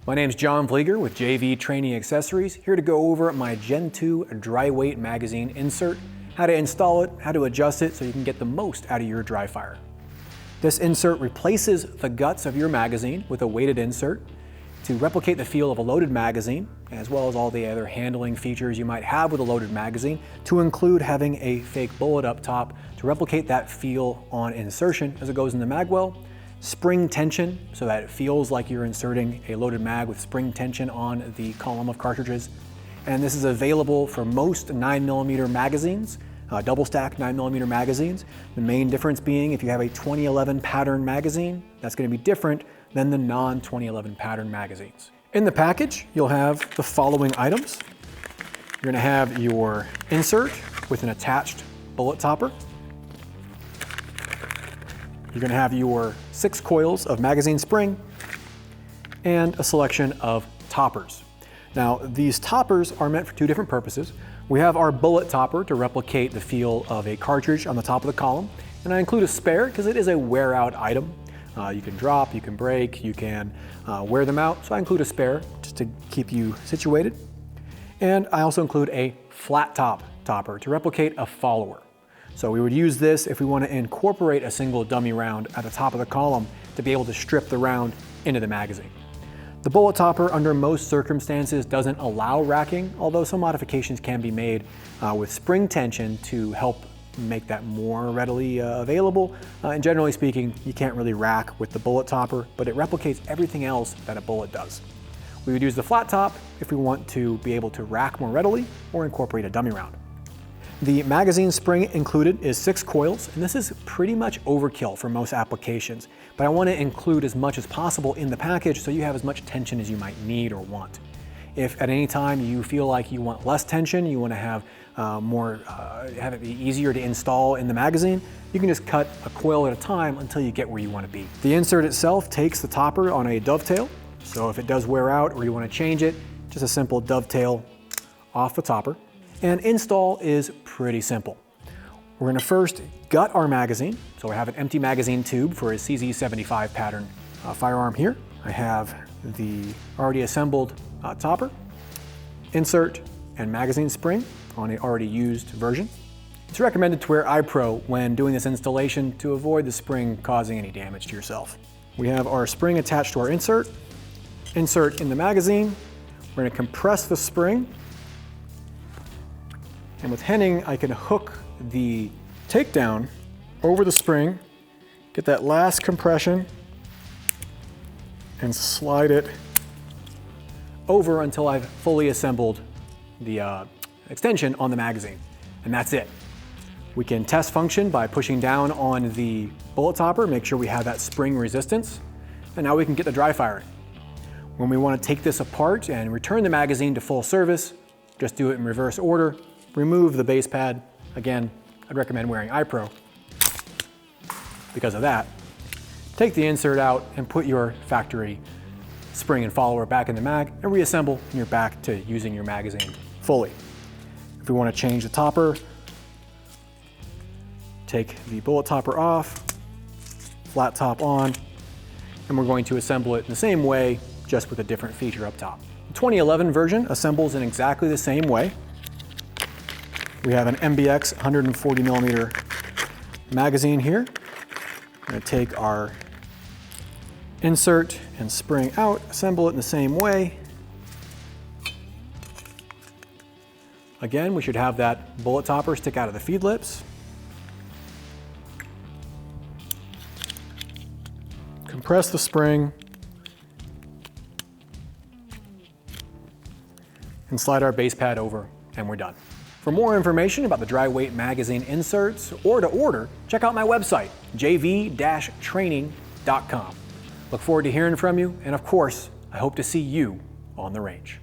My name's John Vlieger with JV Training Accessories, here to go over my Gen 2 dry weight magazine insert, how to install it, how to adjust it so you can get the most out of your dry fire. This insert replaces the guts of your magazine with a weighted insert to replicate the feel of a loaded magazine, as well as all the other handling features you might have with a loaded magazine, to include having a fake bullet up top to replicate that feel on insertion as it goes in the mag well. Spring tension, so that it feels like you're inserting a loaded mag with spring tension on the column of cartridges. And this is available for most 9mm magazines, double stack 9mm magazines. The main difference being if you have a 2011 pattern magazine, that's going to be different than the non-2011 pattern magazines. In the package, you'll have the following items. You're going to have your insert with an attached bullet topper. You're going to have your 6 coils of magazine spring and a selection of toppers. Now, these toppers are meant for 2 different purposes. We have our bullet topper to replicate the feel of a cartridge on the top of the column, and I include a spare because it is a wear out item. You can drop, you can break, you can wear them out, so I include a spare just to keep you situated. And I also include a flat top topper to replicate a follower. So we would use this if we want to incorporate a single dummy round at the top of the column to be able to strip the round into the magazine. The bullet topper under most circumstances doesn't allow racking, although some modifications can be made with spring tension to help make that more readily available. And generally speaking, you can't really rack with the bullet topper, but it replicates everything else that a bullet does. We would use the flat top if we want to be able to rack more readily or incorporate a dummy round. The magazine spring included is 6 coils, and this is pretty much overkill for most applications, but I want to include as much as possible in the package so you have as much tension as you might need or want. If at any time you feel like you want less tension, you want to have have it be easier to install in the magazine, you can just cut a coil at a time until you get where you want to be. The insert itself takes the topper on a dovetail, so if it does wear out or you want to change it, just a simple dovetail off the topper. And install is pretty simple. We're going to first gut our magazine. So I have an empty magazine tube for a CZ75 pattern firearm here. I have the already assembled topper, insert, and magazine spring on an already used version. It's recommended to wear iPro when doing this installation to avoid the spring causing any damage to yourself. We have our spring attached to our insert in the magazine. We're going to compress the spring. And with Henning, I can hook the takedown over the spring, get that last compression, and slide it over until I've fully assembled the extension on the magazine. And that's it. We can test function by pushing down on the bullet topper, make sure we have that spring resistance, and now we can get the dry firing. When we want to take this apart and return the magazine to full service, just do it in reverse order. Remove the base pad. Again, I'd recommend wearing iPro because of that. Take the insert out and put your factory spring and follower back in the mag and reassemble, and you're back to using your magazine fully. If we want to change the topper, take the bullet topper off, flat top on, and we're going to assemble it in the same way, just with a different feature up top. The 2011 version assembles in exactly the same way. We have an MBX 140mm magazine here. I'm going to take our insert and spring out, assemble it in the same way. Again, we should have that bullet topper stick out of the feed lips. Compress the spring and slide our base pad over, and we're done. For more information about the dry weight magazine inserts or to order, check out my website, jv-training.com. Look forward to hearing from you, and of course, I hope to see you on the range.